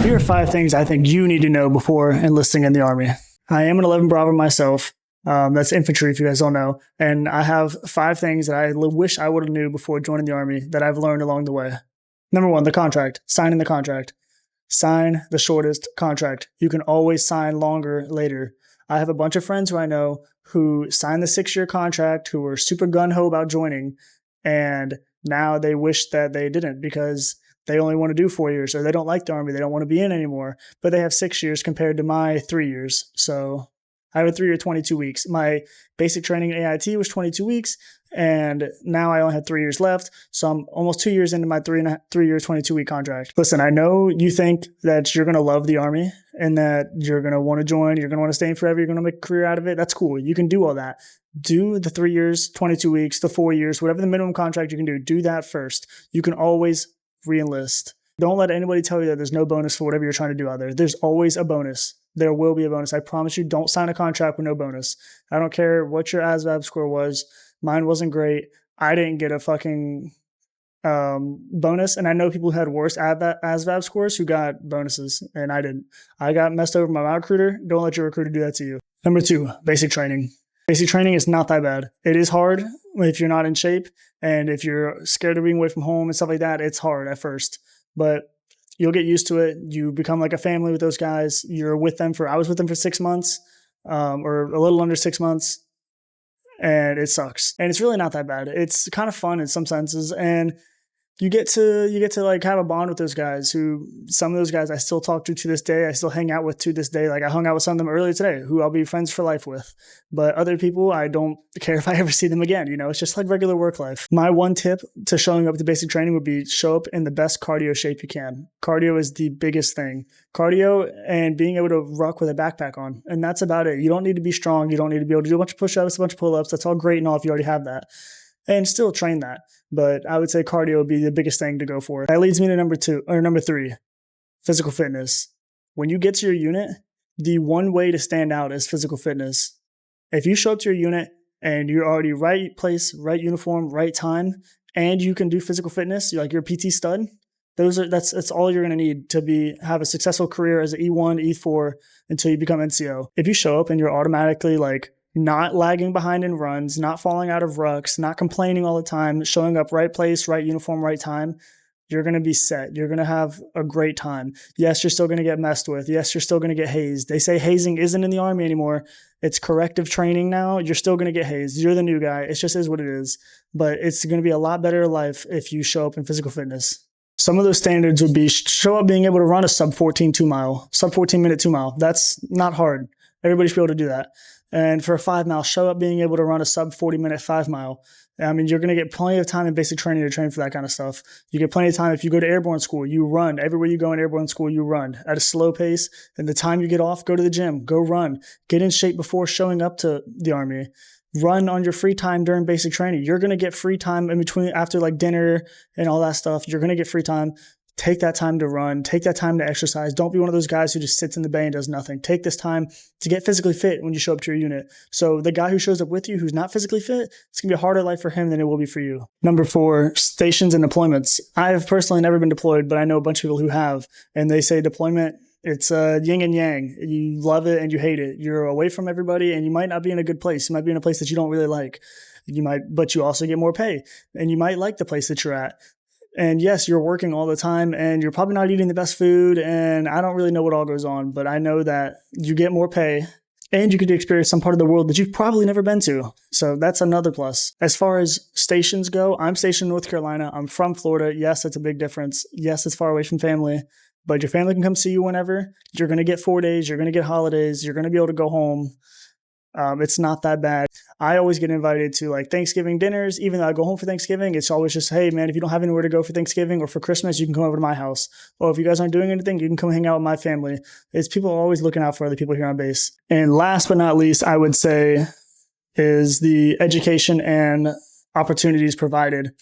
Here are 5 things I think you need to know before enlisting in the Army. I am an 11 Bravo myself. That's infantry, if you guys don't know. And I have 5 things that I wish I would have knew before joining the Army that I've learned along the way. Number 1, the contract. Signing the contract. Sign the shortest contract. You can always sign longer later. I have a bunch of friends who I know who signed the 6-year contract, who were super gung-ho about joining, and now they wish that they didn't because they only want to do 4 years, or they don't like the Army. They don't want to be in anymore, but they have 6 years compared to my 3 years. So I have a 3 year, 22 weeks. My basic training in AIT was 22 weeks, and now I only have 3 years left. So I'm almost 2 years into my 3 year, 22 week contract. Listen, I know you think that you're going to love the Army and that you're going to want to join, you're going to want to stay in forever, you're going to make a career out of it. That's cool. You can do all that. Do the 3 years, 22 weeks, the 4 years, whatever the minimum contract you can do that first. You can always re-enlist. Don't let anybody tell you that there's no bonus for whatever you're trying to do out there. There's always a bonus. There will be a bonus. I promise you, don't sign a contract with no bonus. I don't care what your ASVAB score was. Mine wasn't great. I didn't get a fucking bonus. And I know people who had worse ASVAB scores who got bonuses, and I didn't. I got messed over by my recruiter. Don't let your recruiter do that to you. Number 2, basic training. Basic training is not that bad. It is hard if you're not in shape, and if you're scared of being away from home and stuff like that, it's hard at first. But you'll get used to it. You become like a family with those guys. You're with them I was with them for 6 months, or a little under 6 months, and it sucks. And it's really not that bad. It's kind of fun in some senses, and you get to like have a bond with those guys who, some of those guys I still talk to this day. I still hang out with to this day. Like I hung out with some of them earlier today who I'll be friends for life with. But other people, I don't care if I ever see them again. You know, it's just like regular work life. My one tip to showing up to basic training would be show up in the best cardio shape you can. Cardio is the biggest thing. Cardio and being able to ruck with a backpack on. And that's about it. You don't need to be strong. You don't need to be able to do a bunch of push-ups, a bunch of pull-ups. That's all great and all if you already have that. And still train that. But I would say cardio would be the biggest thing to go for. That leads me to number 3, physical fitness. When you get to your unit, the one way to stand out is physical fitness. If you show up to your unit and you're already right place, right uniform, right time, and you can do physical fitness, you're like your PT stud, that's all you're going to need to have a successful career as an E1, E4 until you become NCO. If you show up and you're automatically like not lagging behind in runs, not falling out of rucks, not complaining all the time, showing up right place, right uniform, right time, you're going to be set. You're going to have a great time. Yes, you're still going to get messed with. Yes, you're still going to get hazed. They say hazing isn't in the Army anymore. It's corrective training now. You're still going to get hazed. You're the new guy. It just is what it is. But it's going to be a lot better life if you show up in physical fitness. Some of those standards would be show up being able to run a sub 14 minute 2 mile. That's not hard. Everybody should be able to do that. And for a 5 mile, show up being able to run a sub 40 minute 5 mile. I mean, you're going to get plenty of time in basic training to train for that kind of stuff. You get plenty of time. If you go to airborne school, you run. Everywhere you go in airborne school, you run at a slow pace. And the time you get off, go to the gym, go run, get in shape before showing up to the Army. Run on your free time during basic training. You're going to get free time in between after like dinner and all that stuff. You're going to get free time. Take that time to run. Take that time to exercise. Don't be one of those guys who just sits in the bay and does nothing. Take this time to get physically fit when you show up to your unit. So the guy who shows up with you who's not physically fit, it's going to be a harder life for him than it will be for you. Number 4, stations and deployments. I have personally never been deployed, but I know a bunch of people who have. And they say deployment, it's yin and yang. You love it and you hate it. You're away from everybody and you might not be in a good place. You might be in a place that you don't really like. But you also get more pay. And you might like the place that you're at. And yes, you're working all the time and you're probably not eating the best food. And I don't really know what all goes on, but I know that you get more pay and you get to experience some part of the world that you've probably never been to. So that's another plus. As far as stations go, I'm stationed in North Carolina. I'm from Florida. Yes, that's a big difference. Yes, it's far away from family, but your family can come see you whenever. You're going to get 4 days. You're going to get holidays. You're going to be able to go home. It's not that bad. I always get invited to like Thanksgiving dinners. Even though I go home for Thanksgiving, it's always just, hey man, if you don't have anywhere to go for Thanksgiving or for Christmas, you can come over to my house. Or if you guys aren't doing anything, you can come hang out with my family. It's people always looking out for other people here on base. And last but not least, I would say is the education and opportunities provided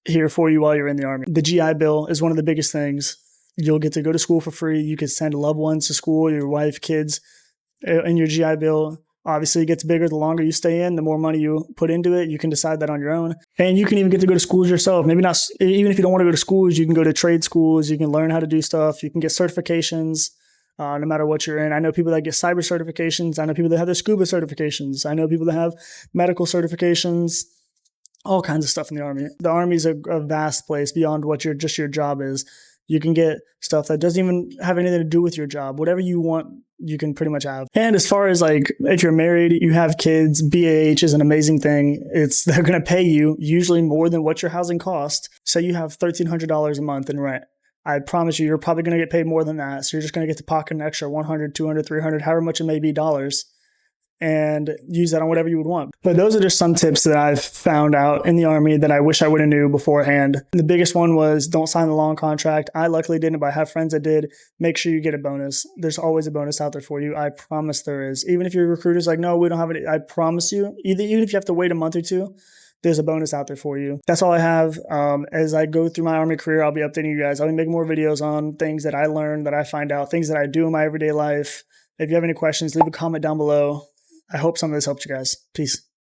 here for you while you're in the Army. The GI Bill is one of the biggest things. You'll get to go to school for free. You can send loved ones to school, your wife, kids, and your GI Bill Obviously, it gets bigger the longer you stay in, the more money you put into it. You can decide that on your own. And you can even get to go to schools yourself. Maybe not, even if you don't want to go to schools, you can go to trade schools. You can learn how to do stuff. You can get certifications no matter what you're in. I know people that get cyber certifications. I know people that have their scuba certifications. I know people that have medical certifications, all kinds of stuff in the Army. The Army is a vast place beyond what your job is. You can get stuff that doesn't even have anything to do with your job. Whatever you want, you can pretty much have. And as far as like, if you're married, you have kids, BAH is an amazing thing. They're going to pay you usually more than what your housing costs. So you have $1,300 a month in rent. I promise you, you're probably going to get paid more than that. So you're just going to get to pocket an extra 100, 200, 300, however much it may be dollars, and use that on whatever you would want. But those are just some tips that I've found out in the Army that I wish I would have knew beforehand. And the biggest one was don't sign the long contract. I luckily didn't, but I have friends that did. Make sure you get a bonus. There's always a bonus out there for you. I promise there is. Even if your recruiter's like, no, we don't have it. I promise you, even if you have to wait a month or two, there's a bonus out there for you. That's all I have. As I go through my Army career, I'll be updating you guys. I'll be making more videos on things that I learned, that I find out, things that I do in my everyday life. If you have any questions, leave a comment down below. I hope some of this helped you guys. Peace.